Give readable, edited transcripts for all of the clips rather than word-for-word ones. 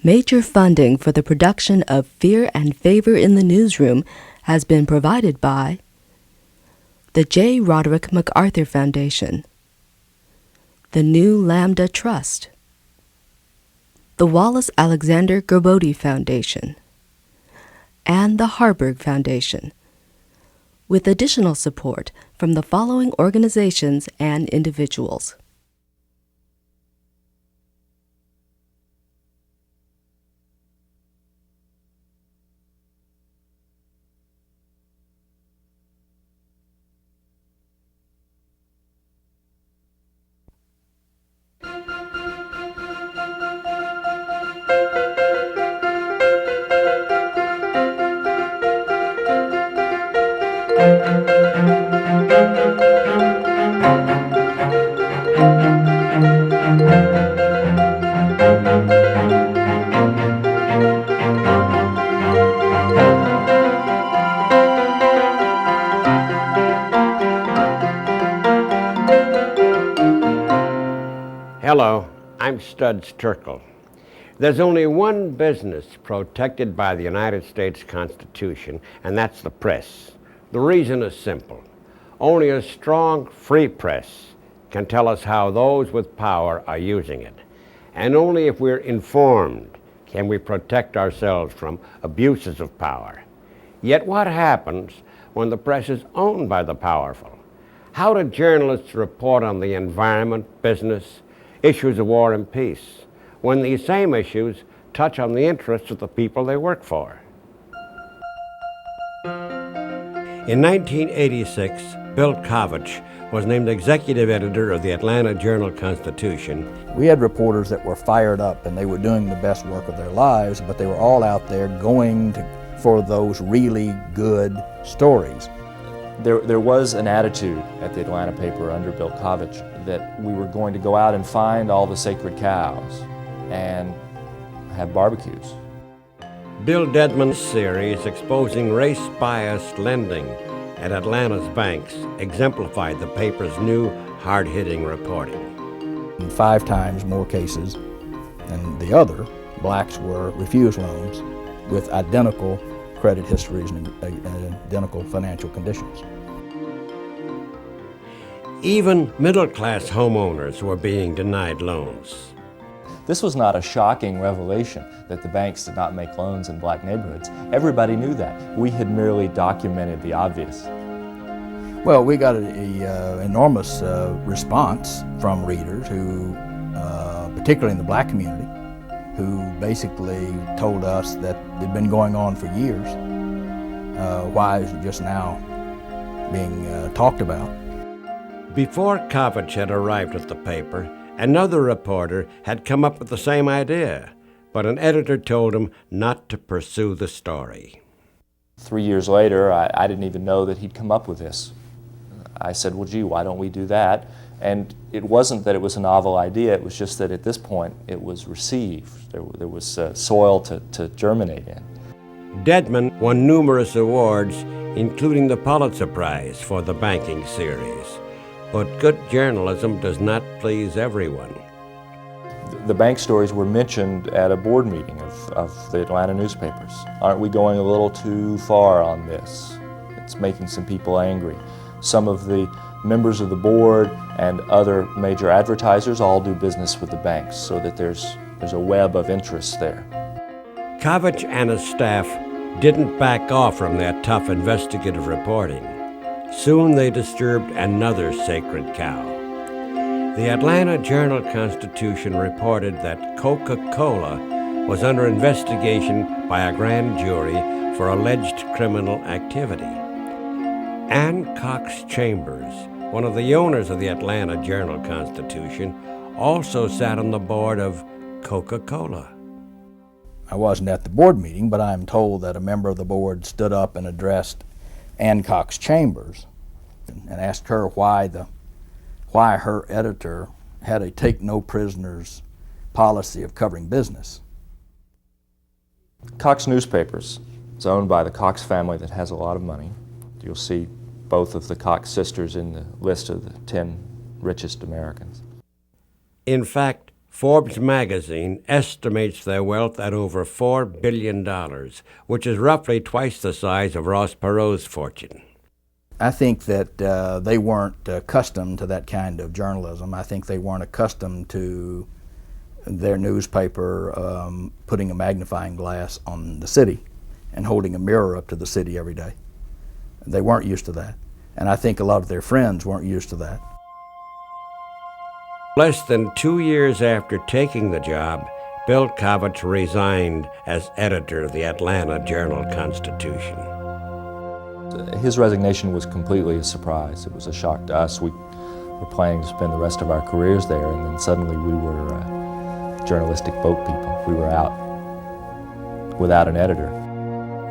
Major funding for the production of Fear and Favor in the Newsroom has been provided by the J. Roderick MacArthur Foundation, the New Lambda Trust, the Wallace Alexander Gerbode Foundation, and the Harburg Foundation, with additional support from the following organizations and individuals. Hello, I'm Studs Terkel. There's only one business protected by the United States Constitution, and that's the press. The reason is simple. Only a strong, free press can tell us how those with power are using it. And only if we're informed can we protect ourselves from abuses of power. Yet what happens when the press is owned by the powerful? How do journalists report on the environment, business, issues of war and peace, when these same issues touch on the interests of the people they work for? In 1986, Bill Kovach was named executive editor of the Atlanta Journal-Constitution. We had reporters that were fired up and they were doing the best work of their lives, but they were all out there going for those really good stories. There was an attitude at the Atlanta paper under Bill Kovach that we were going to go out and find all the sacred cows and have barbecues. Bill Dedman's series exposing race-biased lending at Atlanta's banks exemplified the paper's new hard-hitting reporting. In 5 times more cases than the other, blacks were refused loans with identical credit histories and identical financial conditions. Even middle-class homeowners were being denied loans. This was not a shocking revelation that the banks did not make loans in black neighborhoods. Everybody knew that. We had merely documented the obvious. Well, we got an enormous response from readers who, particularly in the black community, who basically told us that it had been going on for years. Why is it just now being talked about? Before Kovach had arrived at the paper, another reporter had come up with the same idea, but an editor told him not to pursue the story. 3 years later, I didn't even know that he'd come up with this. I said, well, gee, why don't we do that? And it wasn't that it was a novel idea, it was just that at this point it was received. There was soil to germinate in. Dedman won numerous awards, including the Pulitzer Prize for the banking series. But good journalism does not please everyone. The bank stories were mentioned at a board meeting of the Atlanta newspapers. Aren't we going a little too far on this? It's making some people angry. Some of the members of the board and other major advertisers all do business with the banks, so that there's a web of interest there. Kovach and his staff didn't back off from their tough investigative reporting. Soon they disturbed another sacred cow. The Atlanta Journal-Constitution reported that Coca-Cola was under investigation by a grand jury for alleged criminal activity. Ann Cox Chambers, one of the owners of the Atlanta Journal-Constitution, also sat on the board of Coca-Cola. I wasn't at the board meeting, but I'm told that a member of the board stood up and addressed Ann Cox Chambers and asked her why her editor had a take-no-prisoners policy of covering business. Cox Newspapers is owned by the Cox family that has a lot of money. You'll see both of the Cox sisters in the list of the 10 richest Americans. In fact, Forbes magazine estimates their wealth at over $4 billion, which is roughly twice the size of Ross Perot's fortune. I think that they weren't accustomed to that kind of journalism. I think they weren't accustomed to their newspaper putting a magnifying glass on the city and holding a mirror up to the city every day. They weren't used to that. And I think a lot of their friends weren't used to that. Less than 2 years after taking the job, Bill Kovach resigned as editor of the Atlanta Journal-Constitution. His resignation was completely a surprise. It was a shock to us. We were planning to spend the rest of our careers there, and then suddenly we were journalistic boat people. We were out without an editor.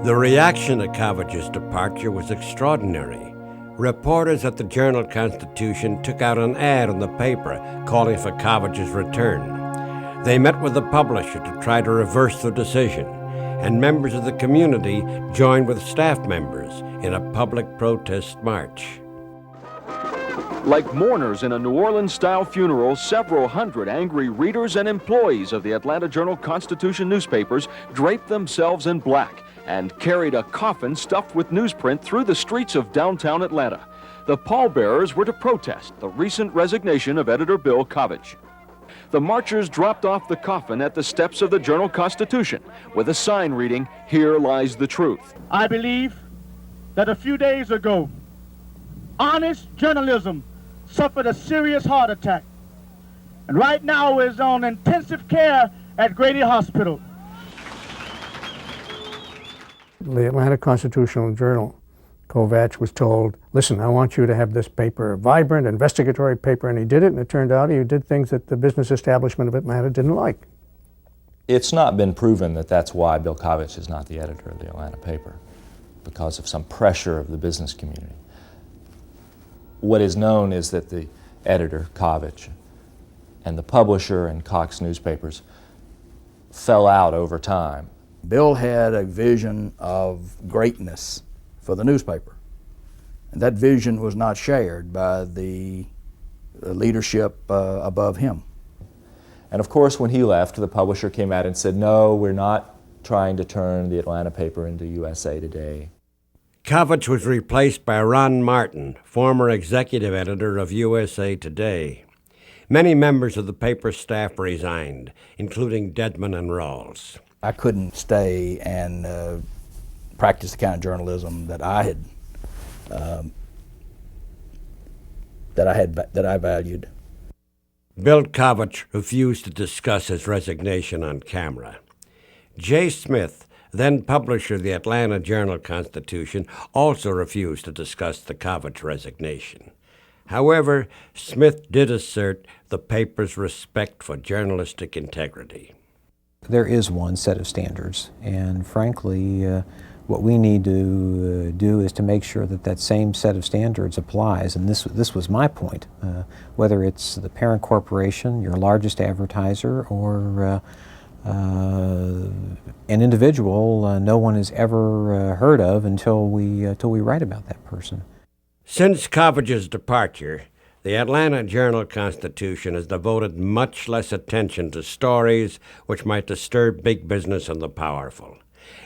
The reaction to Kovach's departure was extraordinary. Reporters at the Journal-Constitution took out an ad in the paper calling for Kovach's return. They met with the publisher to try to reverse the decision, and members of the community joined with staff members in a public protest march. Like mourners in a New Orleans-style funeral, several hundred angry readers and employees of the Atlanta Journal-Constitution newspapers draped themselves in black and carried a coffin stuffed with newsprint through the streets of downtown Atlanta. The pallbearers were to protest the recent resignation of editor Bill Kovach. The marchers dropped off the coffin at the steps of the Journal-Constitution with a sign reading, "Here lies the truth." I believe that a few days ago, honest journalism suffered a serious heart attack, and right now is on intensive care at Grady Hospital. The Atlanta Constitutional Journal, Kovach was told, listen, I want you to have this paper, a vibrant, investigatory paper, and he did it, and it turned out he did things that the business establishment of Atlanta didn't like. It's not been proven that that's why Bill Kovach is not the editor of the Atlanta paper, because of some pressure of the business community. What is known is that the editor, Kovach, and the publisher and Cox newspapers fell out over time. Bill had a vision of greatness for the newspaper, and that vision was not shared by the leadership above him. And of course, when he left, the publisher came out and said, no, we're not trying to turn the Atlanta paper into USA Today. Kovach was replaced by Ron Martin, former executive editor of USA Today. Many members of the paper's staff resigned, including Dedman and Rawls. I couldn't stay and practice the kind of journalism that I valued. Bill Kovach refused to discuss his resignation on camera. Jay Smith, then publisher of the Atlanta Journal-Constitution, also refused to discuss the Kovach resignation. However, Smith did assert the paper's respect for journalistic integrity. There is one set of standards, and frankly, what we need to do is to make sure that that same set of standards applies, and this was my point. Whether it's the parent corporation, your largest advertiser, or an individual no one has ever heard of until we write about that person. Since Kovach's departure, the Atlanta Journal-Constitution has devoted much less attention to stories which might disturb big business and the powerful.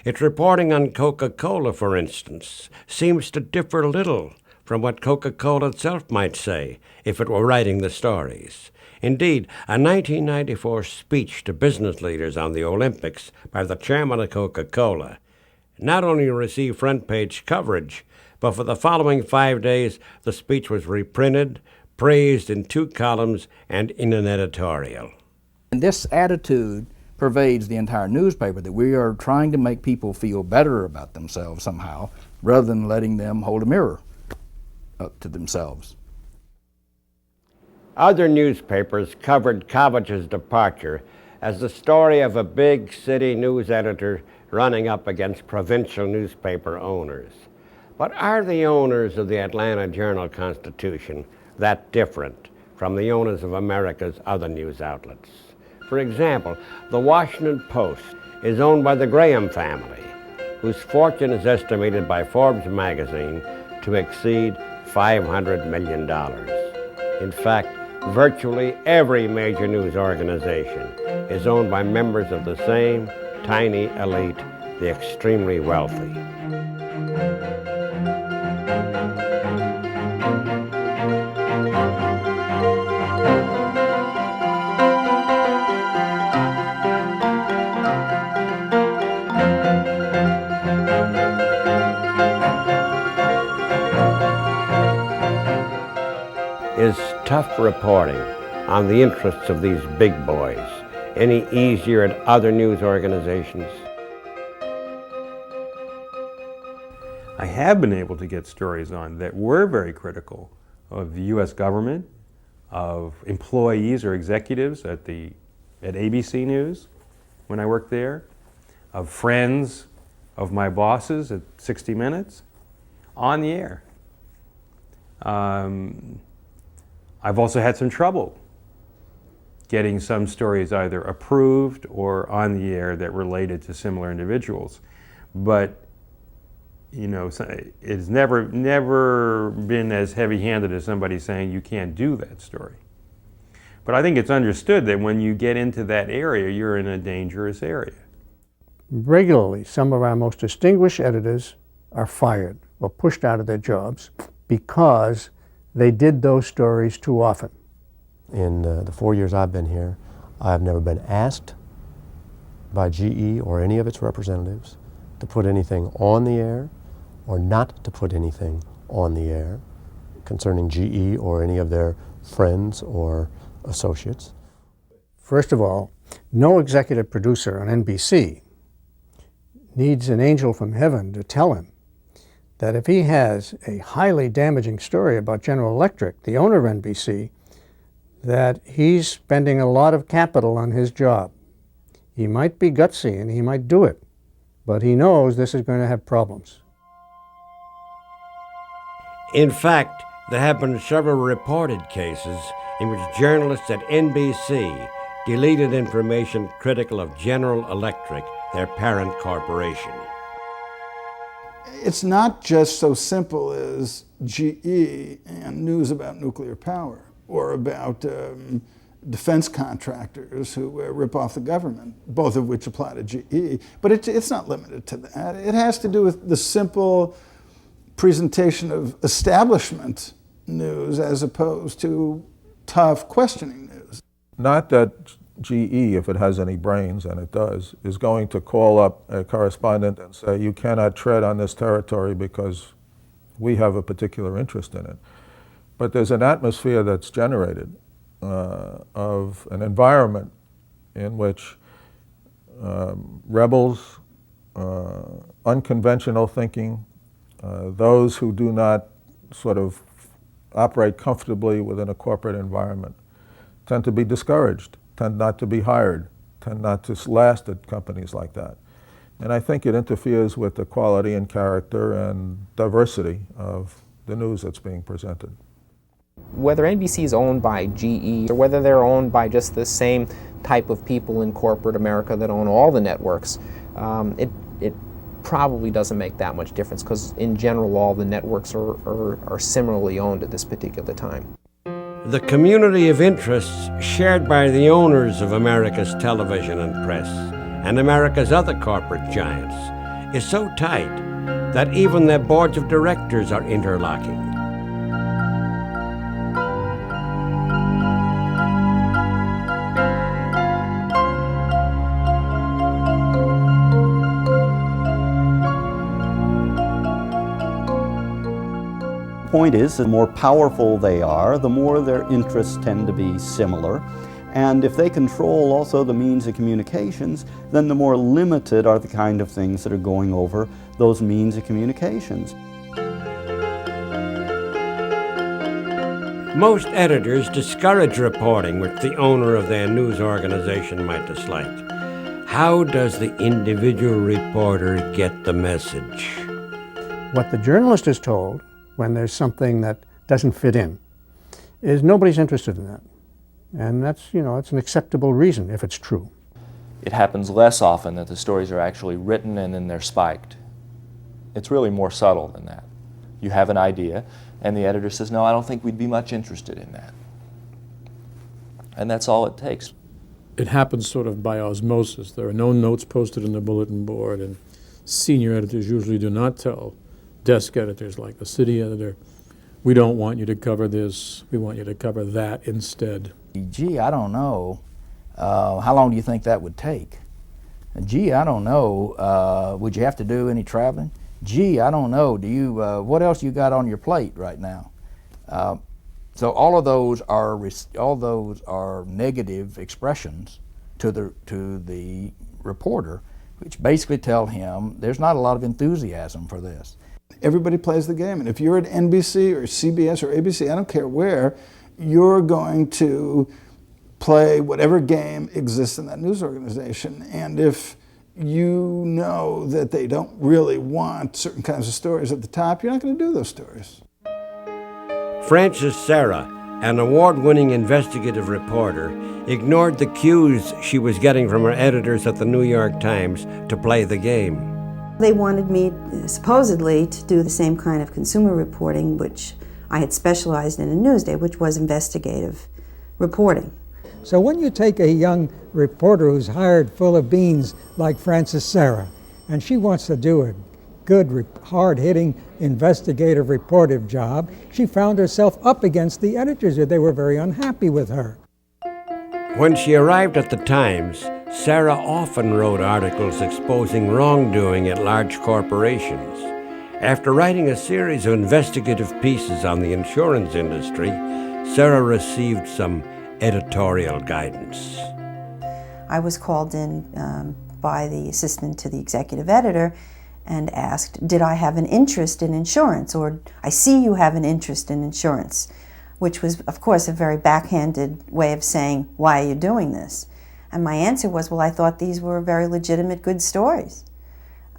Its reporting on Coca-Cola, for instance, seems to differ little from what Coca-Cola itself might say if it were writing the stories. Indeed, a 1994 speech to business leaders on the Olympics by the chairman of Coca-Cola not only received front-page coverage, but for the following 5 days, the speech was reprinted, praised in 2 columns, and in an editorial. And this attitude pervades the entire newspaper, that we are trying to make people feel better about themselves somehow, rather than letting them hold a mirror up to themselves. Other newspapers covered Kovach's departure as the story of a big city news editor running up against provincial newspaper owners. But are the owners of the Atlanta Journal-Constitution that different from the owners of America's other news outlets? For example, the Washington Post is owned by the Graham family, whose fortune is estimated by Forbes magazine to exceed $500 million. In fact, Virtually every major news organization is owned by members of the same tiny elite, the extremely wealthy. Is tough reporting on the interests of these big boys any easier at other news organizations? I have been able to get stories on that were very critical of the U.S. government, of employees or executives at ABC News when I worked there, of friends of my bosses at 60 Minutes, on the air. I've also had some trouble getting some stories either approved or on the air that related to similar individuals. But, you know, it's never been as heavy-handed as somebody saying you can't do that story. But I think it's understood that when you get into that area, you're in a dangerous area. Regularly, some of our most distinguished editors are fired or pushed out of their jobs because they did those stories too often. In the 4 years I've been here, I've never been asked by GE or any of its representatives to put anything on the air or not to put anything on the air concerning GE or any of their friends or associates. First of all, no executive producer on NBC needs an angel from heaven to tell him that if he has a highly damaging story about General Electric, the owner of NBC, that he's spending a lot of capital on his job. He might be gutsy and he might do it, but he knows this is going to have problems. In fact, there have been several reported cases in which journalists at NBC deleted information critical of General Electric, their parent corporation. It's not just so simple as GE and news about nuclear power or about defense contractors who rip off the government, both of which apply to GE. But it's not limited to that. It has to do with the simple presentation of establishment news as opposed to tough questioning news. Not that GE, if it has any brains, and it does, is going to call up a correspondent and say, you cannot tread on this territory because we have a particular interest in it. But there's an atmosphere that's generated of an environment in which rebels, unconventional thinking, those who do not sort of operate comfortably within a corporate environment tend to be discouraged, tend not to be hired, tend not to last at companies like that. And I think it interferes with the quality and character and diversity of the news that's being presented. Whether NBC is owned by GE or whether they're owned by just the same type of people in corporate America that own all the networks, it probably doesn't make that much difference because in general all the networks are similarly owned at this particular time. The community of interests shared by the owners of America's television and press and America's other corporate giants is so tight that even their boards of directors are interlocking. Point is, the more powerful they are, the more their interests tend to be similar. And if they control also the means of communications, then the more limited are the kind of things that are going over those means of communications. Most editors discourage reporting which the owner of their news organization might dislike. How does the individual reporter get the message? What the journalist is told when there's something that doesn't fit in is nobody's interested in that. And that's, it's an acceptable reason if it's true. It happens less often that the stories are actually written and then they're spiked. It's really more subtle than that. You have an idea and the editor says, no, I don't think we'd be much interested in that. And that's all it takes. It happens sort of by osmosis. There are no notes posted in the bulletin board, and senior editors usually do not tell desk editors like the city editor, we don't want you to cover this, we want you to cover that instead. Gee, I don't know. How long do you think that would take? Gee, I don't know. Would you have to do any traveling? Gee, I don't know. Do you? What else you got on your plate right now? So all of those are negative expressions to the reporter, which basically tell him there's not a lot of enthusiasm for this. Everybody plays the game, and if you're at NBC or CBS or ABC, I don't care where, you're going to play whatever game exists in that news organization. And if you know that they don't really want certain kinds of stories at the top, you're not going to do those stories. Frances Sarah, an award-winning investigative reporter, ignored the cues she was getting from her editors at the New York Times to play the game. They wanted me, supposedly, to do the same kind of consumer reporting, which I had specialized in Newsday, which was investigative reporting. So when you take a young reporter who's hired full of beans like Frances Sarah, and she wants to do a good, hard-hitting, investigative, reportive job, she found herself up against the editors. They were very unhappy with her. When she arrived at the Times, Sarah often wrote articles exposing wrongdoing at large corporations. After writing a series of investigative pieces on the insurance industry, Sarah received some editorial guidance. I was called in by the assistant to the executive editor and asked, did I have an interest in insurance? Or, I see you have an interest in insurance, which was, of course, a very backhanded way of saying, why are you doing this? And my answer was, well, I thought these were very legitimate, good stories.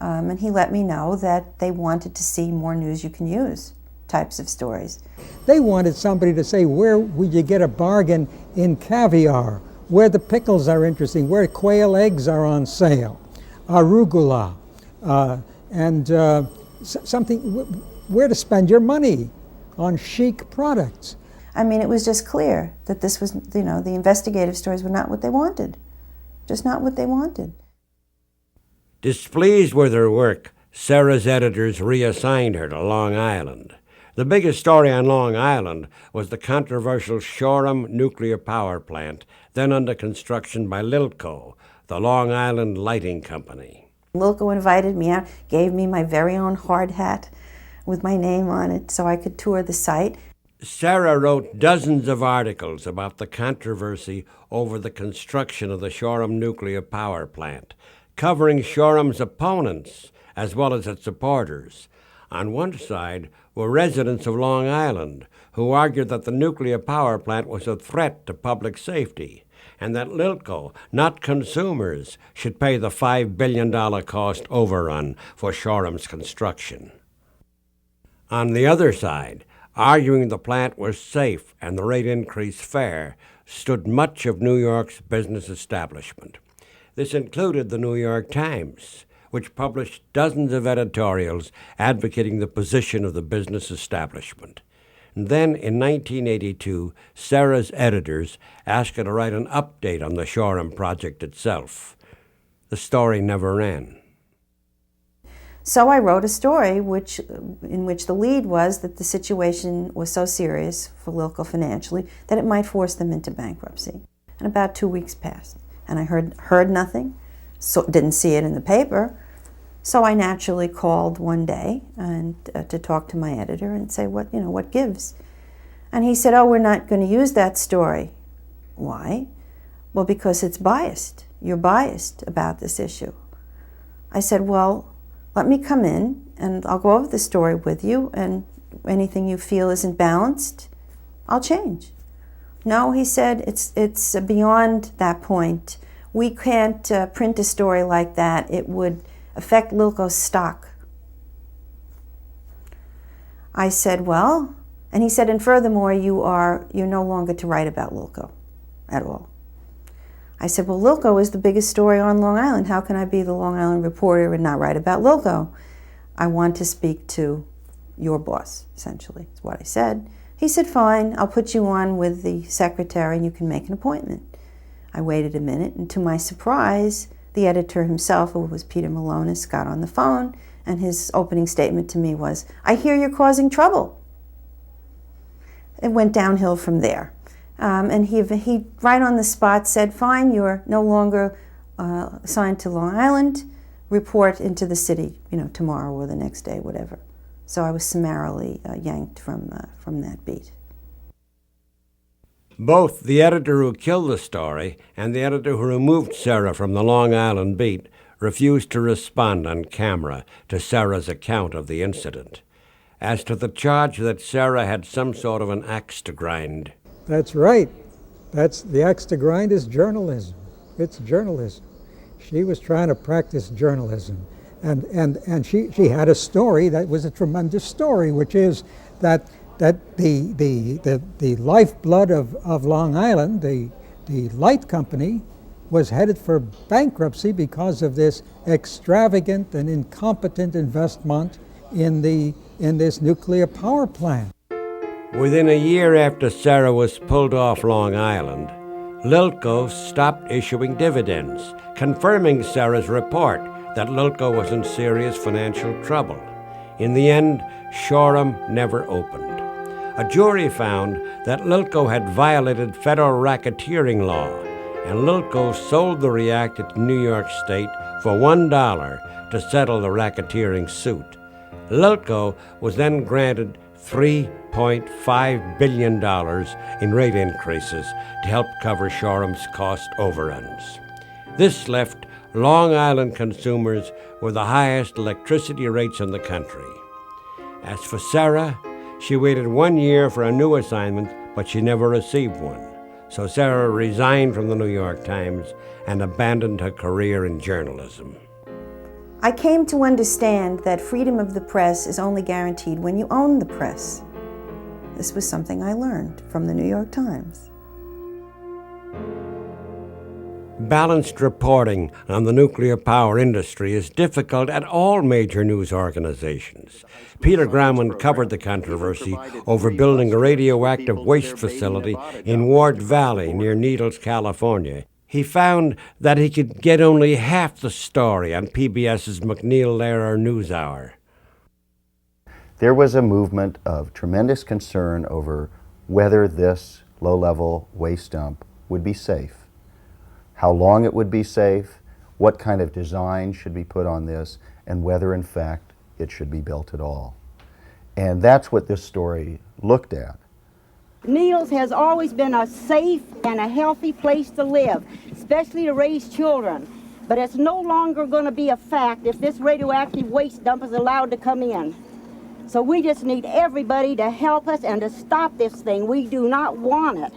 And he let me know that they wanted to see more news you can use types of stories. They wanted somebody to say, where would you get a bargain in caviar, where the pickles are interesting, where quail eggs are on sale, arugula, and something, where to spend your money on chic products. I mean, it was just clear that this was, the investigative stories were not what they wanted. Just not what they wanted. Displeased with her work, Sarah's editors reassigned her to Long Island. The biggest story on Long Island was the controversial Shoreham nuclear power plant, then under construction by Lilco, the Long Island Lighting Company. Lilco invited me out, gave me my very own hard hat with my name on it so I could tour the site. Sarah wrote dozens of articles about the controversy over the construction of the Shoreham nuclear power plant, covering Shoreham's opponents as well as its supporters. On one side were residents of Long Island who argued that the nuclear power plant was a threat to public safety and that Lilco, not consumers, should pay the $5 billion cost overrun for Shoreham's construction. On the other side, arguing the plant was safe and the rate increase fair, stood much of New York's business establishment. This included the New York Times, which published dozens of editorials advocating the position of the business establishment. And then, in 1982, Sarah's editors asked her to write an update on the Shoreham project itself. The story never ran. So I wrote a story in which the lead was that the situation was so serious for Lilco financially that it might force them into bankruptcy. And about 2 weeks passed, and I heard nothing, so didn't see it in the paper. So I naturally called one day and to talk to my editor and say, what gives? And he said, oh, we're not going to use that story. Why? Well, because it's biased. You're biased about this issue. I said, well, let me come in and I'll go over the story with you, and anything you feel isn't balanced, I'll change. No, he said, it's beyond that point. We can't print a story like that. It would affect Lilco's stock. I said, well, and he said, and furthermore, you're no longer to write about Lilco at all. I said, well, Lilco is the biggest story on Long Island. How can I be the Long Island reporter and not write about Lilco? I want to speak to your boss, essentially, is what I said. He said, fine, I'll put you on with the secretary and you can make an appointment. I waited a minute, and to my surprise, the editor himself, who was Peter Malonis, got on the phone, and his opening statement to me was, I hear you're causing trouble. It went downhill from there. And he right on the spot said, fine, you're no longer assigned to Long Island, report into the city, tomorrow or the next day, whatever. So I was summarily yanked from that beat. Both the editor who killed the story and the editor who removed Sarah from the Long Island beat refused to respond on camera to Sarah's account of the incident. As to the charge that Sarah had some sort of an axe to grind. That's right. That's the axe to grind is journalism. It's journalism. She was trying to practice journalism. And she had a story that was a tremendous story, which is that the lifeblood of Long Island, the light company, was headed for bankruptcy because of this extravagant and incompetent investment in this nuclear power plant. Within a year after Sarah was pulled off Long Island, Lilco stopped issuing dividends, confirming Sarah's report that Lilco was in serious financial trouble. In the end, Shoreham never opened. A jury found that Lilco had violated federal racketeering law, and Lilco sold the reactor to New York State for $1 to settle the racketeering suit. Lilco was then granted $3.5 billion in rate increases to help cover Shoreham's cost overruns. This left Long Island consumers with the highest electricity rates in the country. As for Sarah, she waited 1 year for a new assignment, but she never received one. So Sarah resigned from the New York Times and abandoned her career in journalism. I came to understand that freedom of the press is only guaranteed when you own the press. This was something I learned from the New York Times. Balanced reporting on the nuclear power industry is difficult at all major news organizations. Peter Grauman covered the controversy over building a radioactive waste facility in Ward Valley near Needles, California. He found that he could get only half the story on PBS's McNeil-Lehrer NewsHour. There was a movement of tremendous concern over whether this low-level waste dump would be safe, how long it would be safe, what kind of design should be put on this, and whether in fact it should be built at all. And that's what this story looked at. Needles has always been a safe and a healthy place to live, especially to raise children. But it's no longer going to be a fact if this radioactive waste dump is allowed to come in. So we just need everybody to help us and to stop this thing. We do not want it.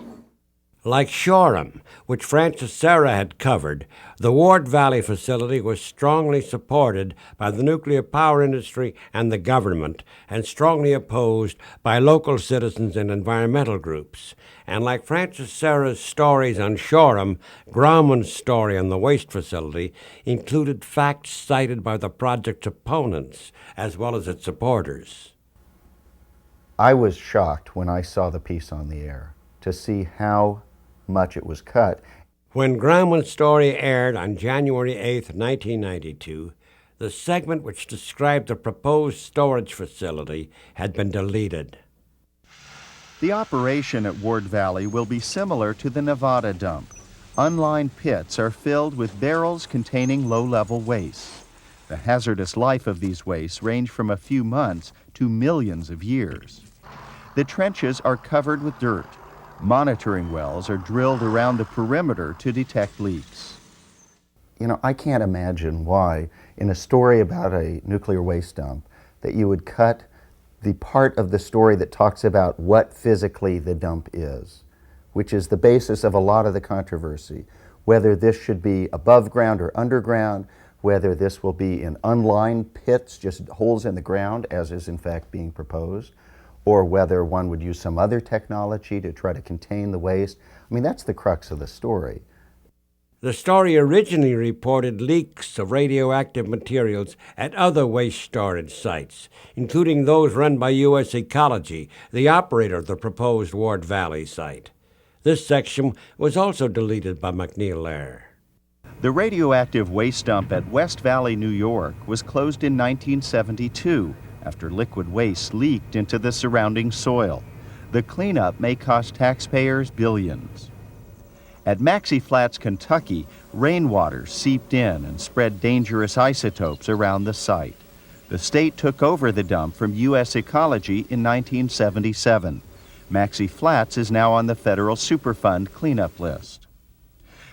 Like Shoreham, which Francis Sarah had covered, the Ward Valley facility was strongly supported by the nuclear power industry and the government, and strongly opposed by local citizens and environmental groups. And like Francis Sarah's stories on Shoreham, Grauman's story on the waste facility included facts cited by the project's opponents as well as its supporters. I was shocked when I saw the piece on the air to see how much it was cut. When Grauman's story aired on January 8, 1992, the segment which described the proposed storage facility had been deleted. The operation at Ward Valley will be similar to the Nevada dump. Unlined pits are filled with barrels containing low-level waste. The hazardous life of these wastes range from a few months to millions of years. The trenches are covered with dirt. Monitoring wells are drilled around the perimeter to detect leaks. You know, I can't imagine why, in a story about a nuclear waste dump, that you would cut the part of the story that talks about what physically the dump is, which is the basis of a lot of the controversy, whether this should be above ground or underground, whether this will be in unlined pits, just holes in the ground, as is in fact being proposed, or whether one would use some other technology to try to contain the waste. I mean, that's the crux of the story. The story originally reported leaks of radioactive materials at other waste storage sites, including those run by U.S. Ecology, the operator of the proposed Ward Valley site. This section was also deleted by McNeil-Lehrer. The radioactive waste dump at West Valley, New York was closed in 1972 after liquid waste leaked into the surrounding soil. The cleanup may cost taxpayers billions. At Maxey Flats, Kentucky, rainwater seeped in and spread dangerous isotopes around the site. The state took over the dump from U.S. Ecology in 1977. Maxey Flats is now on the federal Superfund cleanup list.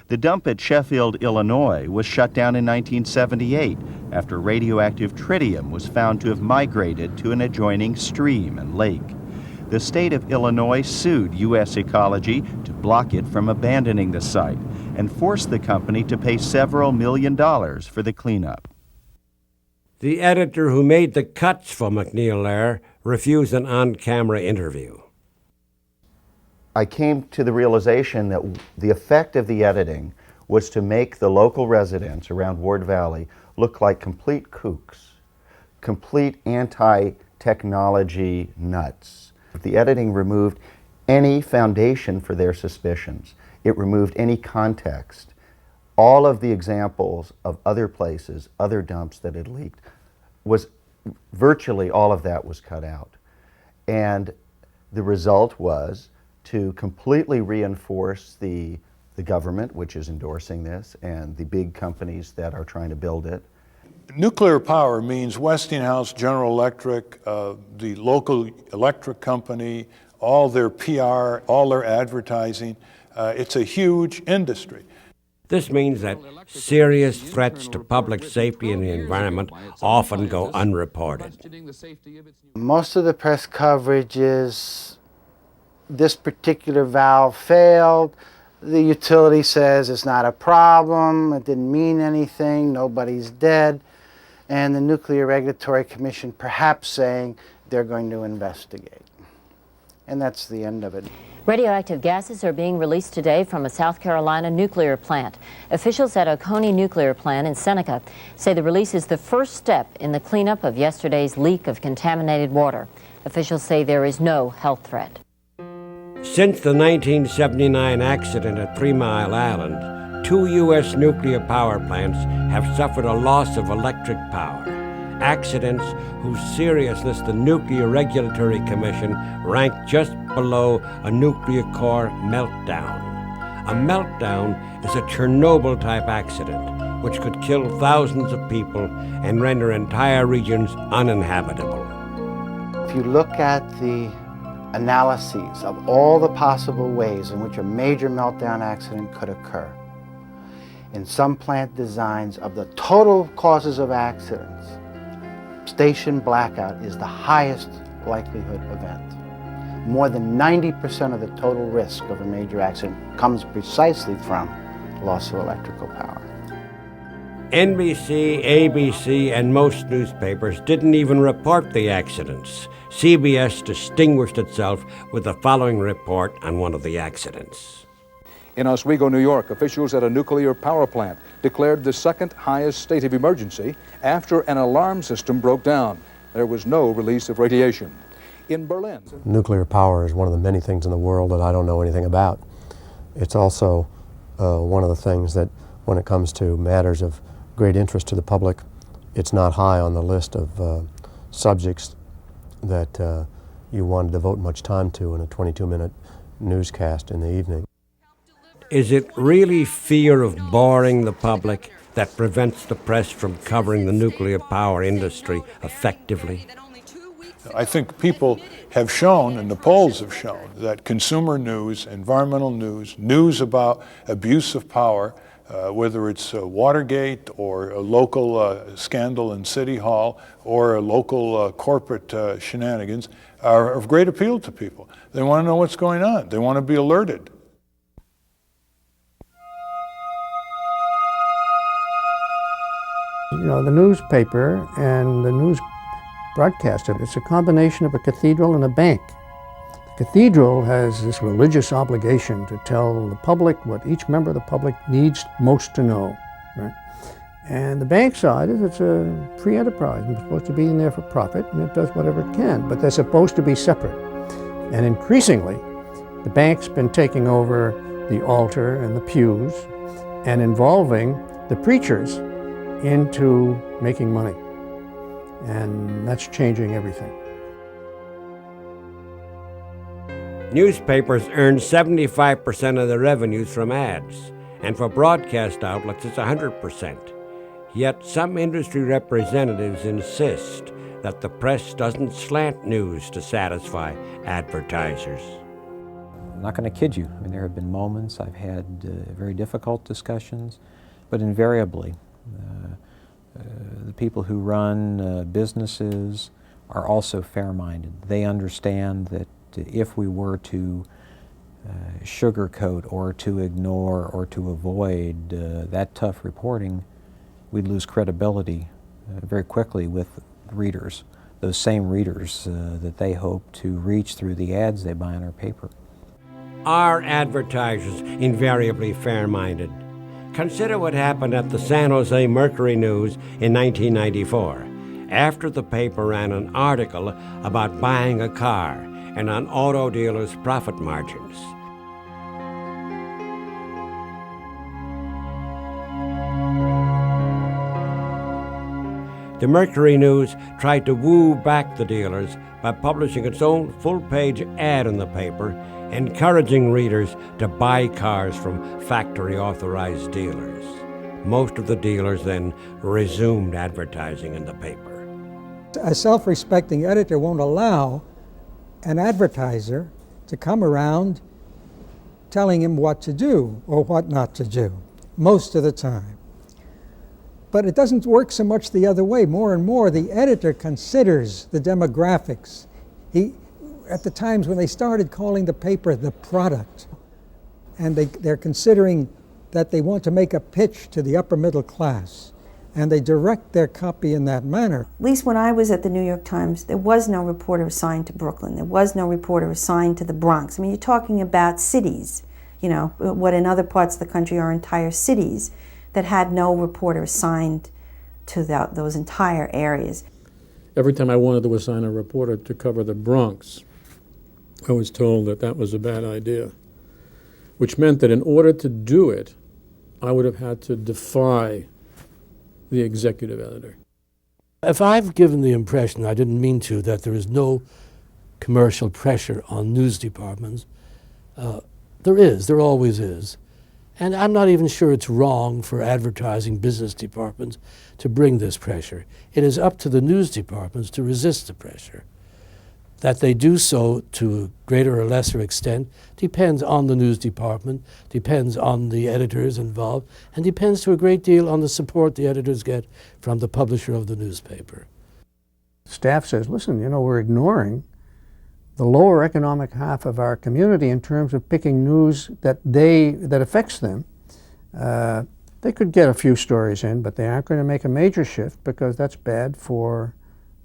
The dump at Sheffield, Illinois was shut down in 1978 after radioactive tritium was found to have migrated to an adjoining stream and lake. The state of Illinois sued U.S. Ecology to block it from abandoning the site and forced the company to pay several $1 million for the cleanup. The editor who made the cuts for McNeil-Lehrer refused an on-camera interview. I came to the realization that the effect of the editing was to make the local residents around Ward Valley look like complete kooks, complete anti-technology nuts. The editing removed any foundation for their suspicions. It removed any context. All of the examples of other places, other dumps that had leaked, virtually all of that was cut out. And the result was to completely reinforce the government, which is endorsing this, and the big companies that are trying to build it. Nuclear power means Westinghouse, General Electric, the local electric company, all their PR, all their advertising. It's a huge industry. This means that serious threats to public safety and the environment often go unreported. Most of the press coverage is this particular valve failed. The utility says it's not a problem, it didn't mean anything, nobody's dead. And the Nuclear Regulatory Commission perhaps saying they're going to investigate. And that's the end of it. Radioactive gases are being released today from a South Carolina nuclear plant. Officials at Oconee Nuclear Plant in Seneca say the release is the first step in the cleanup of yesterday's leak of contaminated water. Officials say there is no health threat. Since the 1979 accident at 3 Mile Island, 2 U.S. nuclear power plants have suffered a loss of electric power. Accidents whose seriousness the Nuclear Regulatory Commission ranked just below a nuclear core meltdown. A meltdown is a Chernobyl-type accident which could kill thousands of people and render entire regions uninhabitable. If you look at the analyses of all the possible ways in which a major meltdown accident could occur, in some plant designs of the total causes of accidents, station blackout is the highest likelihood event. More than 90% of the total risk of a major accident comes precisely from loss of electrical power. NBC, ABC, and most newspapers didn't even report the accidents. CBS distinguished itself with the following report on one of the accidents. In Oswego, New York, officials at a nuclear power plant declared the second highest state of emergency after an alarm system broke down. There was no release of radiation. In Berlin, nuclear power is one of the many things in the world that I don't know anything about. It's also one of the things that, when it comes to matters of great interest to the public, it's not high on the list of subjects that you want to devote much time to in a 22-minute newscast in the evening. Is it really fear of boring the public that prevents the press from covering the nuclear power industry effectively? I think people have shown, and the polls have shown, that consumer news, environmental news, news about abuse of power, whether it's Watergate or a local scandal in City Hall or a local corporate shenanigans, are of great appeal to people. They want to know what's going on. They want to be alerted. You know, the newspaper and the news broadcaster, it's a combination of a cathedral and a bank. The cathedral has this religious obligation to tell the public what each member of the public needs most to know, right? And the bank side is it's a free enterprise. It's supposed to be in there for profit, and it does whatever it can, but they're supposed to be separate. And increasingly, the bank's been taking over the altar and the pews and involving the preachers into making money. And that's changing everything. Newspapers earn 75% of their revenues from ads, and for broadcast outlets it's 100%. Yet some industry representatives insist that the press doesn't slant news to satisfy advertisers. I'm not going to kid you. I mean, there have been moments I've had very difficult discussions, but invariably the people who run businesses are also fair-minded. They understand that if we were to sugarcoat or to ignore or to avoid that tough reporting, we'd lose credibility very quickly with readers, those same readers that they hope to reach through the ads they buy in our paper. Are advertisers invariably fair-minded? Consider what happened at the San Jose Mercury News in 1994, after the paper ran an article about buying a car and on auto dealers' profit margins. The Mercury News tried to woo back the dealers by publishing its own full-page ad in the paper, encouraging readers to buy cars from factory-authorized dealers. Most of the dealers then resumed advertising in the paper. A self-respecting editor won't allow an advertiser to come around telling him what to do or what not to do, most of the time. But it doesn't work so much the other way. More and more, the editor considers the demographics. At the times when they started calling the paper the product, and they're considering that they want to make a pitch to the upper middle class, and they direct their copy in that manner. At least when I was at the New York Times, there was no reporter assigned to Brooklyn. There was no reporter assigned to the Bronx. I mean, you're talking about cities, you know, what in other parts of the country are entire cities that had no reporter assigned to those entire areas. Every time I wanted to assign a reporter to cover the Bronx, I was told that that was a bad idea, which meant that in order to do it, I would have had to defy the executive editor. If I've given the impression, I didn't mean to, that there is no commercial pressure on news departments, there always is. And I'm not even sure it's wrong for advertising business departments to bring this pressure. It is up to the news departments to resist the pressure. That they do so to a greater or lesser extent depends on the news department, depends on the editors involved, and depends to a great deal on the support the editors get from the publisher of the newspaper. Staff says, listen, you know, we're ignoring the lower economic half of our community in terms of picking news that affects them. They could get a few stories in, but they aren't going to make a major shift because that's bad for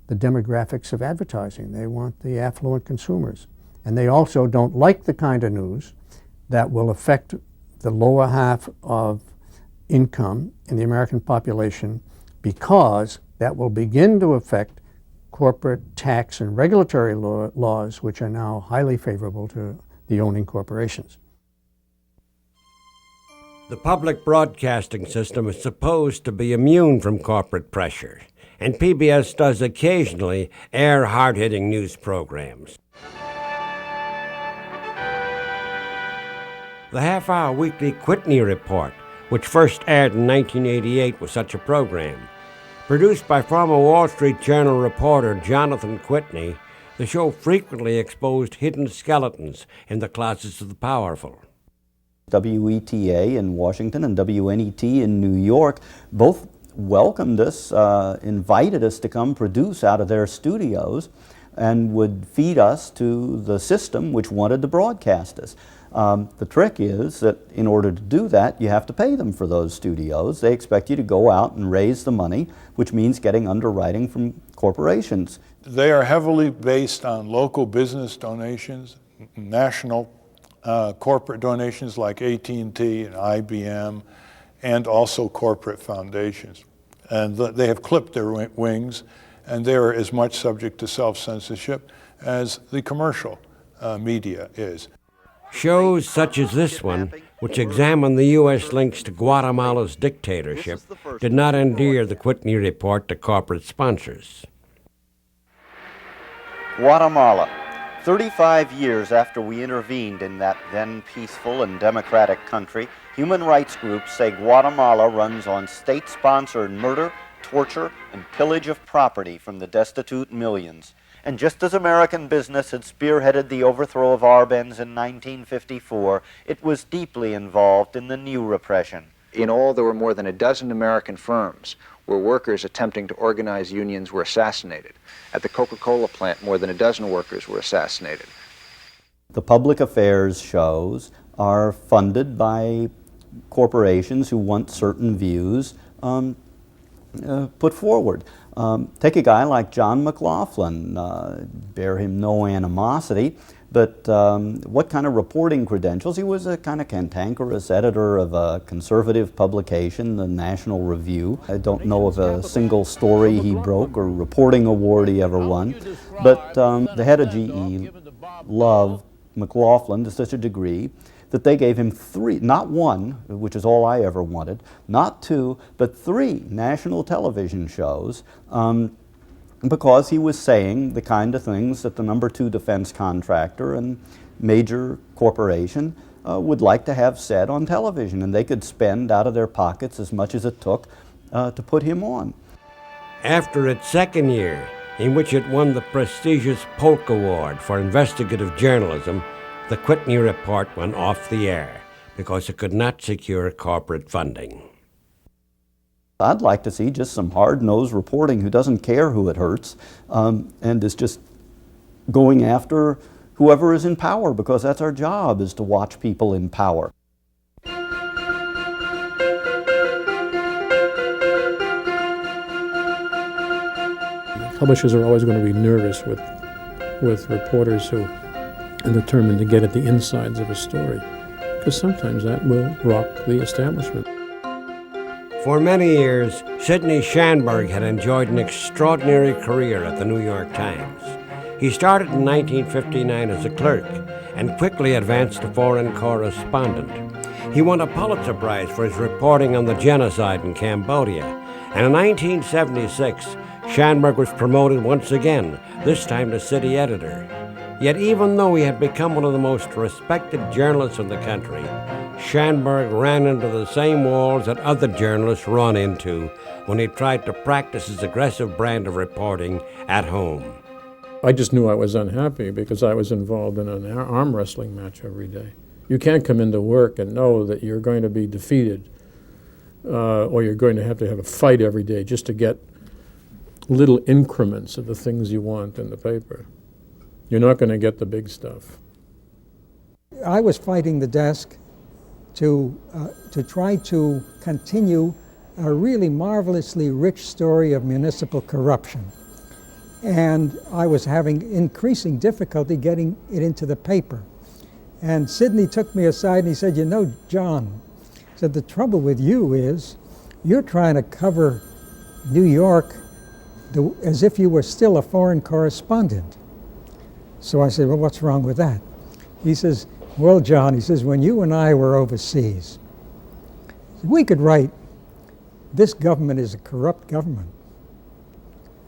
the demographics of advertising. They want the affluent consumers. And they also don't like the kind of news that will affect the lower half of income in the American population, because that will begin to affect corporate tax and regulatory laws, which are now highly favorable to the owning corporations. The public broadcasting system is supposed to be immune from corporate pressure, and PBS does occasionally air hard-hitting news programs. The half-hour weekly Whitney Report, which first aired in 1988, was such a program. Produced by former Wall Street Journal reporter Jonathan Whitney, the show frequently exposed hidden skeletons in the closets of the powerful. WETA in Washington and WNET in New York both welcomed us, invited us to come produce out of their studios, and would feed us to the system which wanted to broadcast us. The trick is that in order to do that, you have to pay them for those studios. They expect you to go out and raise the money, which means getting underwriting from corporations. They are heavily based on local business donations, national corporate donations like AT&T and IBM, and also corporate foundations. And they have clipped their wings, and they're as much subject to self-censorship as the commercial media is. Shows such as this one, which examine the U.S. links to Guatemala's dictatorship, did not endear the Whitney Report to corporate sponsors. Guatemala. 35 years after we intervened in that then peaceful and democratic country, human rights groups say Guatemala runs on state-sponsored murder, torture, and pillage of property from the destitute millions. And just as American business had spearheaded the overthrow of Arbenz in 1954, it was deeply involved in the new repression. In all, there were more than a dozen American firms where workers attempting to organize unions were assassinated. At the Coca-Cola plant, more than a dozen workers were assassinated. The public affairs shows are funded by corporations who want certain views put forward. Take a guy like John McLaughlin, bear him no animosity, but what kind of reporting credentials? He was a kind of cantankerous editor of a conservative publication, the National Review. I don't know of a single story he broke or reporting award he ever won, but the head of GE loved McLaughlin to such a degree that they gave him 3, not 1, which is all I ever wanted, not 2, but 3 national television shows because he was saying the kind of things that the #2 defense contractor and major corporation would like to have said on television, and they could spend out of their pockets as much as it took to put him on. After its second year, in which it won the prestigious Polk Award for investigative journalism, the Whitney Report went off the air because it could not secure corporate funding. I'd like to see just some hard-nosed reporting who doesn't care who it hurts and is just going after whoever is in power, because that's our job, is to watch people in power. Publishers are always going to be nervous with reporters who are determined to get at the insides of a story, because sometimes that will rock the establishment. For many years, Sidney Schanberg had enjoyed an extraordinary career at the New York Times. He started in 1959 as a clerk and quickly advanced to foreign correspondent. He won a Pulitzer Prize for his reporting on the genocide in Cambodia, and in 1976, Schanberg was promoted once again, this time to city editor. Yet even though he had become one of the most respected journalists in the country, Schanberg ran into the same walls that other journalists run into when he tried to practice his aggressive brand of reporting at home. I just knew I was unhappy because I was involved in an arm wrestling match every day. You can't come into work and know that you're going to be defeated or you're going to have a fight every day just to get little increments of the things you want in the paper. You're not going to get the big stuff. I was fighting the desk to try to continue a really marvelously rich story of municipal corruption. And I was having increasing difficulty getting it into the paper. And Sidney took me aside and he said, "You know, John," he said, "the trouble with you is you're trying to cover New York as if you were still a foreign correspondent." So I said, "Well, what's wrong with that?" He says, "Well, John," he says, "when you and I were overseas, we could write, 'This government is a corrupt government,'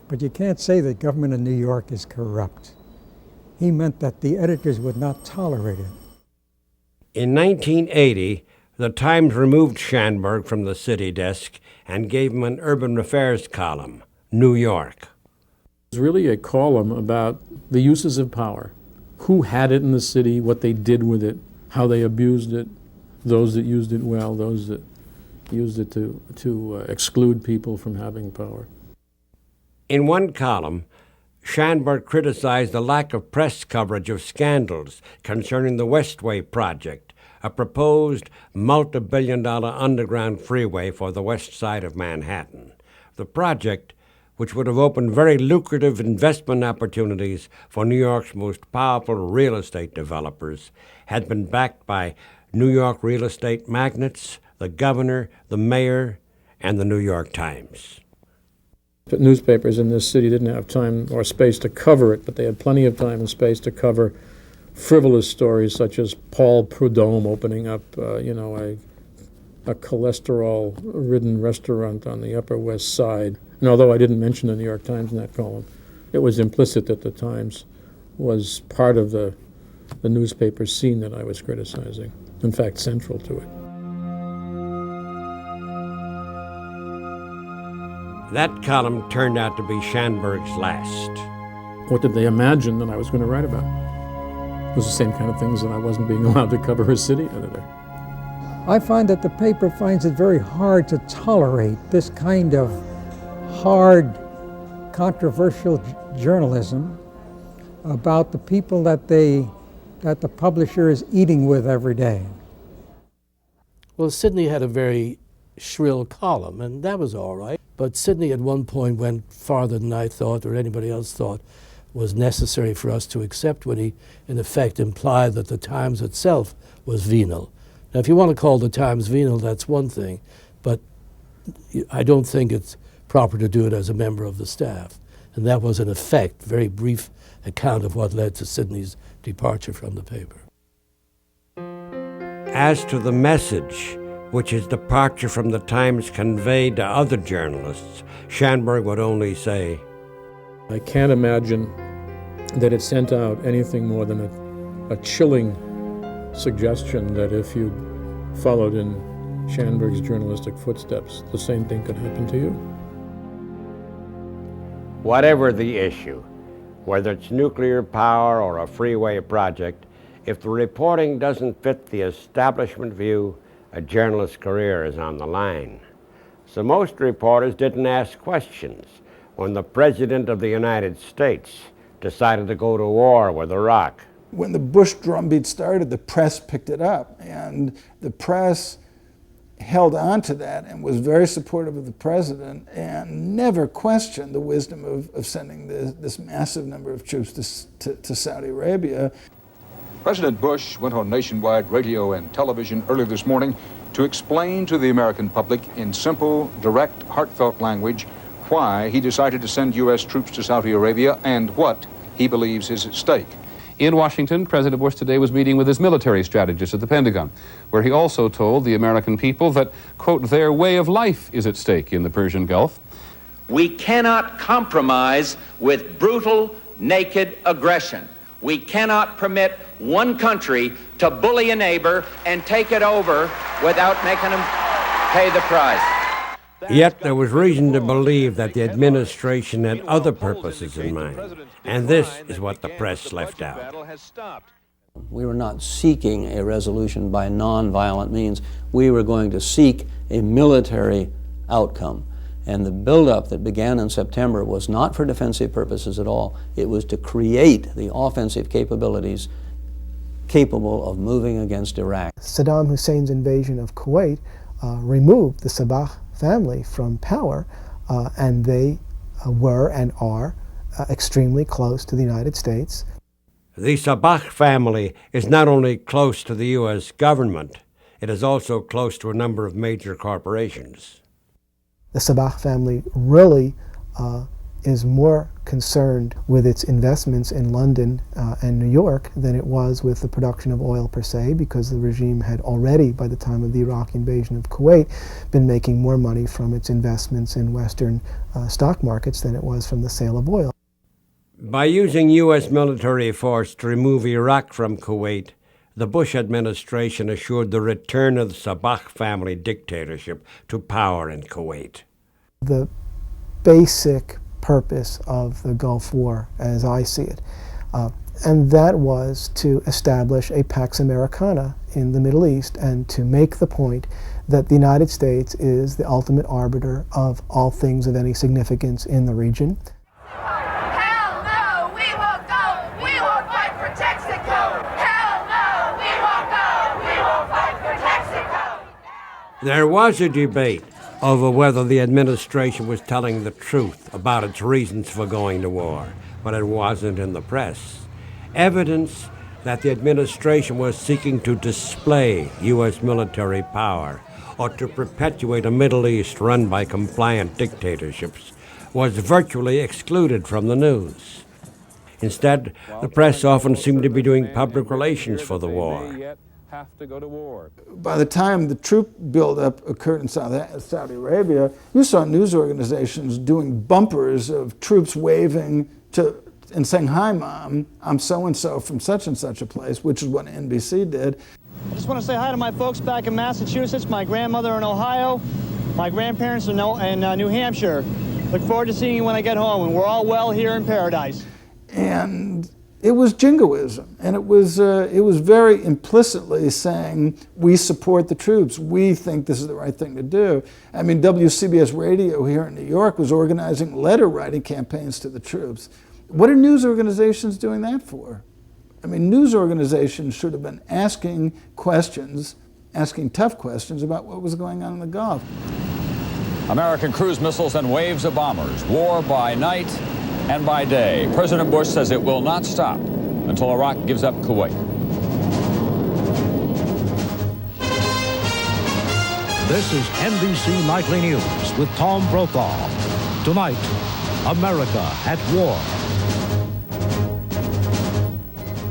but you can't say the government of New York is corrupt." He meant that the editors would not tolerate it. In 1980, the Times removed Schanberg from the city desk and gave him an urban affairs column, New York. It was really a column about the uses of power, who had it in the city, what they did with it, how they abused it, those that used it well, those that used it to exclude people from having power. In one column, Schanberg criticized the lack of press coverage of scandals concerning the Westway project, a proposed multi-billion-dollar underground freeway for the west side of Manhattan. The project, which would have opened very lucrative investment opportunities for New York's most powerful real estate developers, had been backed by New York real estate magnates, the governor, the mayor, and the New York Times. But newspapers in this city didn't have time or space to cover it, but they had plenty of time and space to cover frivolous stories such as Paul Prudhomme opening up, a cholesterol-ridden restaurant on the Upper West Side. And although I didn't mention the New York Times in that column, it was implicit that the Times was part of the newspaper scene that I was criticizing, in fact, central to it. That column turned out to be Schanberg's last. What did they imagine that I was going to write about? It was the same kind of things that I wasn't being allowed to cover as city editor. I find that the paper finds it very hard to tolerate this kind of hard, controversial journalism about the people that the publisher is eating with every day. Well, Sidney had a very shrill column, and that was all right. But Sidney at one point went farther than I thought or anybody else thought was necessary for us to accept when he, in effect, implied that the Times itself was venal. Now, if you want to call the Times venal, that's one thing, but I don't think it's proper to do it as a member of the staff. And that was, in effect, a very brief account of what led to Sidney's departure from the paper. As to the message which his departure from the Times conveyed to other journalists, Schanberg would only say, I can't imagine that it sent out anything more than a chilling suggestion that if you followed in Schanberg's journalistic footsteps, the same thing could happen to you. Whatever the issue, whether it's nuclear power or a freeway project, if the reporting doesn't fit the establishment view, a journalist's career is on the line. So most reporters didn't ask questions when the President of the United States decided to go to war with Iraq. When the Bush drumbeat started, the press picked it up, and the press held on to that and was very supportive of the president and never questioned the wisdom of sending this massive number of troops to Saudi Arabia. President Bush went on nationwide radio and television early this morning to explain to the American public in simple, direct, heartfelt language why he decided to send U.S. troops to Saudi Arabia and what he believes is at stake. In Washington, President Bush today was meeting with his military strategist at the Pentagon, where he also told the American people that, quote, their way of life is at stake in the Persian Gulf. We cannot compromise with brutal, naked aggression. We cannot permit one country to bully a neighbor and take it over without making them pay the price. Yet there was reason to believe that the administration had other purposes in mind, and this is what the press left out. We were not seeking a resolution by nonviolent means. We were going to seek a military outcome. And the buildup that began in September was not for defensive purposes at all. It was to create the offensive capabilities capable of moving against Iraq. Saddam Hussein's invasion of Kuwait removed the Sabah family from power, and they were and are extremely close to the United States. The Sabah family is not only close to the U.S. government, it is also close to a number of major corporations. The Sabah family really is more concerned with its investments in London and New York than it was with the production of oil per se, because the regime had already, by the time of the Iraq invasion of Kuwait, been making more money from its investments in Western stock markets than it was from the sale of oil. By using U.S. military force to remove Iraq from Kuwait, the Bush administration assured the return of the Sabah family dictatorship to power in Kuwait. The basic purpose of the Gulf War, as I see it, and that was to establish a Pax Americana in the Middle East and to make the point that the United States is the ultimate arbiter of all things of any significance in the region. Hell no, we won't go. We won't fight for Texaco. Hell no, we won't go. We won't fight for Texaco. There was a debate over whether the administration was telling the truth about its reasons for going to war, but it wasn't in the press. Evidence that the administration was seeking to display U.S. military power or to perpetuate a Middle East run by compliant dictatorships was virtually excluded from the news. Instead, the press often seemed to be doing public relations for the war. By the time the troop buildup occurred in Saudi Arabia, you saw news organizations doing bumpers of troops waving and saying, "Hi, Mom, I'm so-and-so from such and such a place," which is what NBC did. I just want to say hi to my folks back in Massachusetts, my grandmother in Ohio, my grandparents in New Hampshire. Look forward to seeing you when I get home, and we're all well here in paradise. And it was jingoism, and it was very implicitly saying, we support the troops, we think this is the right thing to do. I mean, WCBS Radio here in New York was organizing letter-writing campaigns to the troops. What are news organizations doing that for? I mean, news organizations should have been asking questions, asking tough questions about what was going on in the Gulf. American cruise missiles and waves of bombers, war by night and by day. President Bush says it will not stop until Iraq gives up Kuwait. This is NBC Nightly News with Tom Brokaw. Tonight, America at war.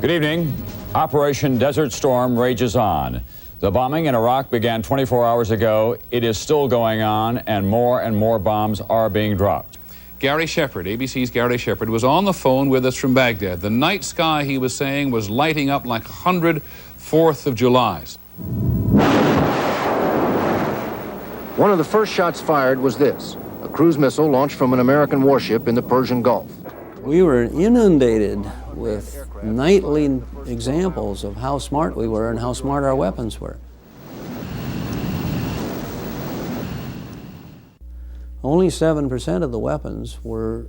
Good evening. Operation Desert Storm rages on. The bombing in Iraq began 24 hours ago. It is still going on, and more bombs are being dropped. Gary Shepard, ABC's Gary Shepard, was on the phone with us from Baghdad. The night sky, he was saying, was lighting up like 100 4th of Julys. One of the first shots fired was this, a cruise missile launched from an American warship in the Persian Gulf. We were inundated with nightly examples of how smart we were and how smart our weapons were. Only 7% of the weapons were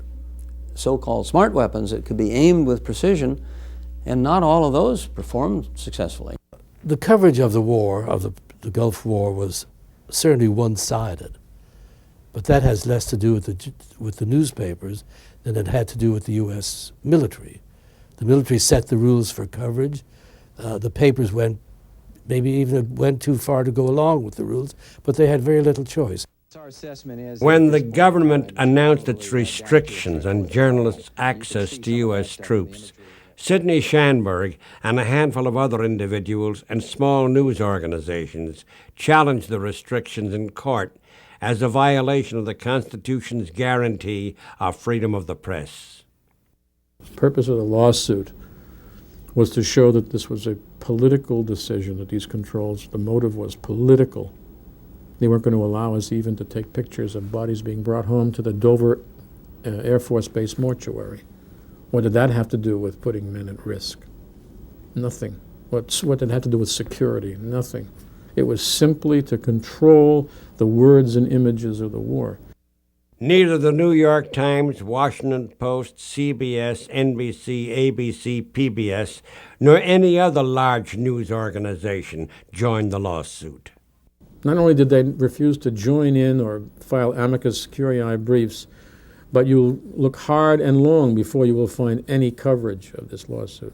so-called smart weapons that could be aimed with precision, and not all of those performed successfully. The coverage of the war, of the Gulf War, was certainly one-sided, but that has less to do with the newspapers than it had to do with the U.S. military. The military set the rules for coverage. The papers maybe even went too far to go along with the rules, but they had very little choice. When the government announced its restrictions on journalists' access to U.S. troops, Sidney Schanberg and a handful of other individuals and small news organizations challenged the restrictions in court as a violation of the Constitution's guarantee of freedom of the press. The purpose of the lawsuit was to show that this was a political decision, that these controls, the motive was political. They weren't going to allow us even to take pictures of bodies being brought home to the Dover Air Force Base mortuary. What did that have to do with putting men at risk? Nothing. What did it have to do with security? Nothing. It was simply to control the words and images of the war. Neither the New York Times, Washington Post, CBS, NBC, ABC, PBS, nor any other large news organization joined the lawsuit. Not only did they refuse to join in or file amicus curiae briefs, but you'll look hard and long before you will find any coverage of this lawsuit.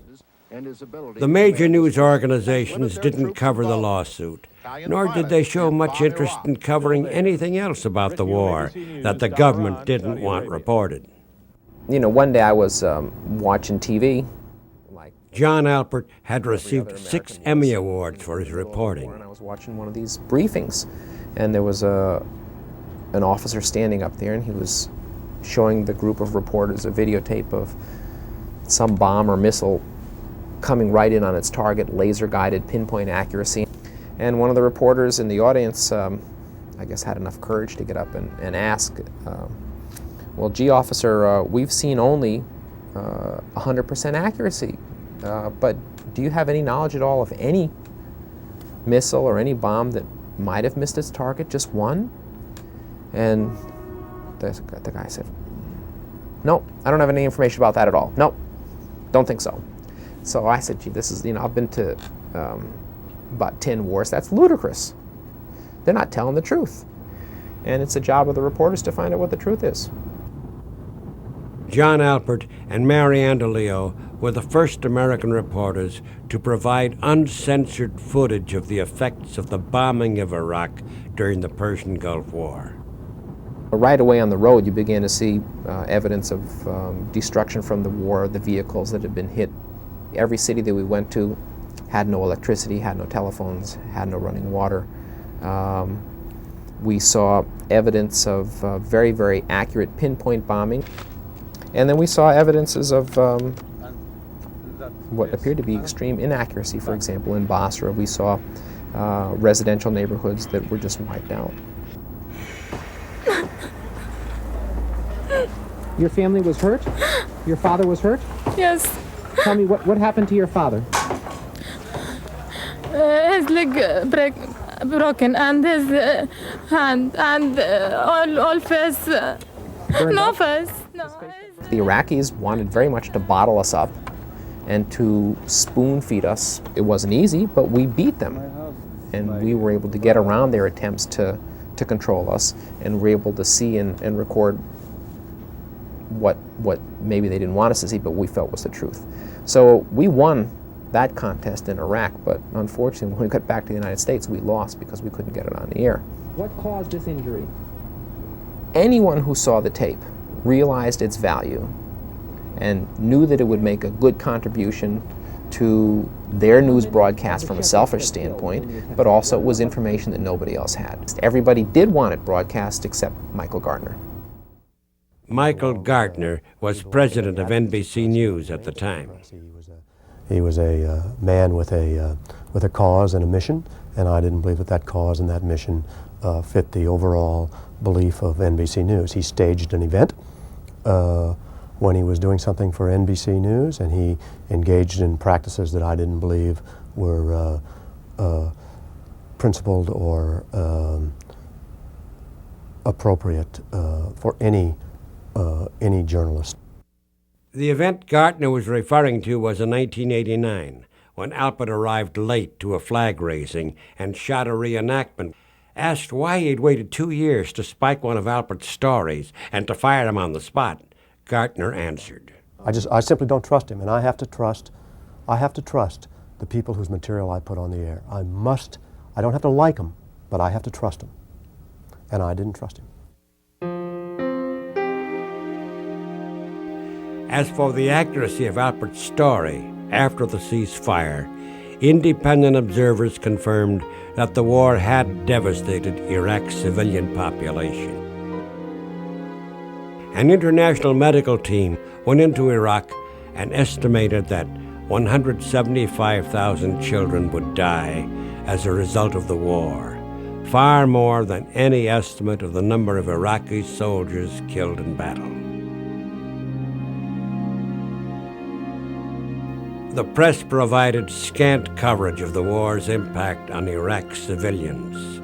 The major news organizations didn't cover the lawsuit, nor did they show much interest in covering anything else about the war that the government didn't want reported. You know, one day I was watching TV. John Alpert had received 6 Emmy Awards for his reporting. And I was watching one of these briefings, and there was an officer standing up there, and he was showing the group of reporters a videotape of some bomb or missile coming right in on its target, laser-guided, pinpoint accuracy. And one of the reporters in the audience, I guess, had enough courage to get up and ask, well, gee, officer, we've seen only 100% accuracy. But do you have any knowledge at all of any missile or any bomb that might have missed its target, just one? And the guy said, no, I don't have any information about that at all. No, don't think so. So I said, gee, this is, I've been to about 10 wars. That's ludicrous. They're not telling the truth. and it's the job of the reporters to find out what the truth is. John Alpert and Mary Ann DeLeo were the first American reporters to provide uncensored footage of the effects of the bombing of Iraq during the Persian Gulf War. Right away on the road, you began to see evidence of destruction from the war, the vehicles that had been hit. Every city that we went to had no electricity, had no telephones, had no running water. We saw evidence of very, very accurate pinpoint bombing. And then we saw evidences of what appeared to be extreme inaccuracy. For example, in Basra, we saw residential neighborhoods that were just wiped out. Your family was hurt? Your father was hurt? Yes. Tell me, what happened to your father? His leg broken and his hand and all face. No face. No. The Iraqis wanted very much to bottle us up and to spoon feed us. It wasn't easy, but we beat them. And we were able to get around their attempts to control us, and were able to see and record what maybe they didn't want us to see, but we felt was the truth. So we won that contest in Iraq, but unfortunately when we got back to the United States, we lost because we couldn't get it on the air. What caused this injury? Anyone who saw the tape realized its value and knew that it would make a good contribution to their news broadcast from a selfish standpoint, but also it was information that nobody else had. Everybody did want it broadcast except Michael Gardner. Michael Gardner was president of NBC News at the time. He was a man with a cause and a mission, and I didn't believe that that cause and that mission fit the overall belief of NBC News. He staged an event when he was doing something for NBC News, and he engaged in practices that I didn't believe were principled or appropriate for any journalist. The event Gardner was referring to was in 1989, when Alpert arrived late to a flag raising and shot a reenactment. Asked why he'd waited 2 years to spike one of Alpert's stories and to fire him on the spot, Gardner answered, I simply don't trust him, and I have to trust the people whose material I put on the air. I don't have to like them, but I have to trust them. And I didn't trust him. As for the accuracy of Alpert's story after the ceasefire, independent observers confirmed that the war had devastated Iraq's civilian population. An international medical team went into Iraq and estimated that 175,000 children would die as a result of the war, far more than any estimate of the number of Iraqi soldiers killed in battle. The press provided scant coverage of the war's impact on Iraq's civilians.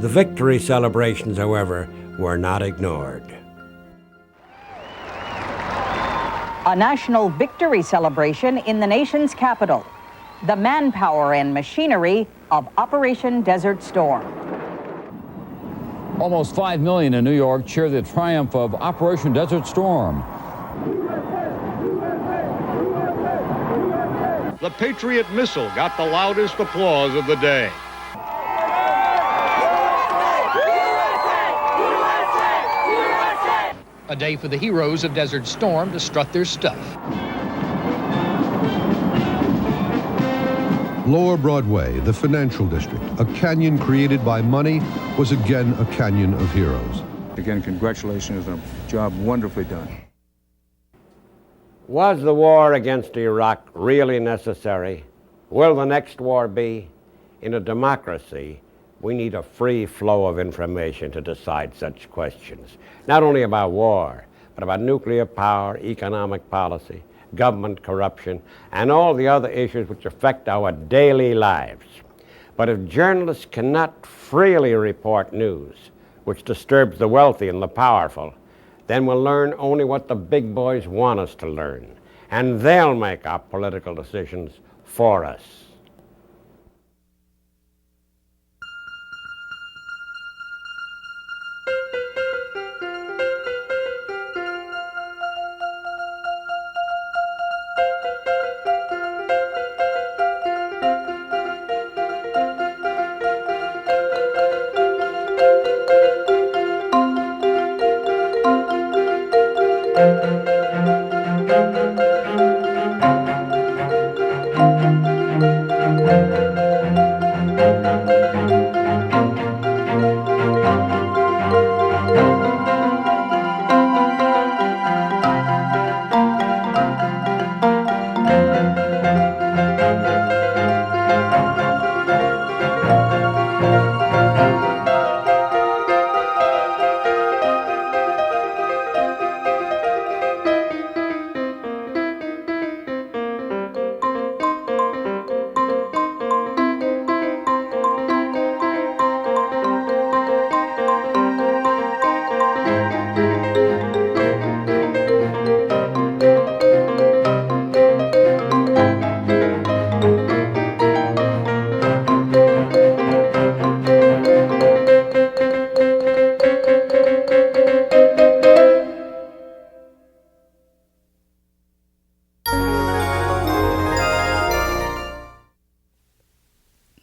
The victory celebrations, however, were not ignored. A national victory celebration in the nation's capital. The manpower and machinery of Operation Desert Storm. Almost 5 million in New York cheer the triumph of Operation Desert Storm. The Patriot missile got the loudest applause of the day. A day for the heroes of Desert Storm to strut their stuff. Lower Broadway, the financial district, a canyon created by money, was again a canyon of heroes. Again, congratulations on a job wonderfully done. Was the war against Iraq really necessary? Will the next war be? In a democracy, we need a free flow of information to decide such questions, not only about war, but about nuclear power, economic policy, government corruption, and all the other issues which affect our daily lives. But if journalists cannot freely report news, which disturbs the wealthy and the powerful, then we'll learn only what the big boys want us to learn, and they'll make our political decisions for us.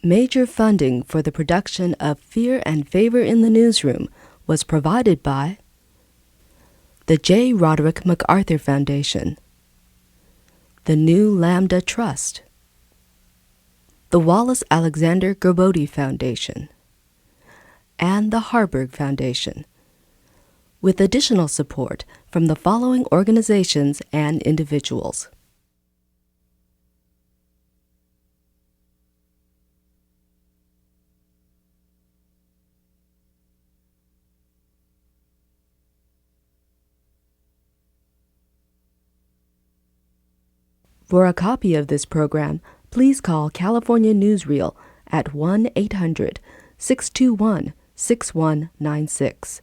Major funding for the production of Fear and Favor in the Newsroom was provided by the J. Roderick MacArthur Foundation, the New Lambda Trust, the Wallace Alexander Gerbode Foundation, and the Harburg Foundation, with additional support from the following organizations and individuals: For a copy of this program, please call California Newsreel at 1-800-621-6196.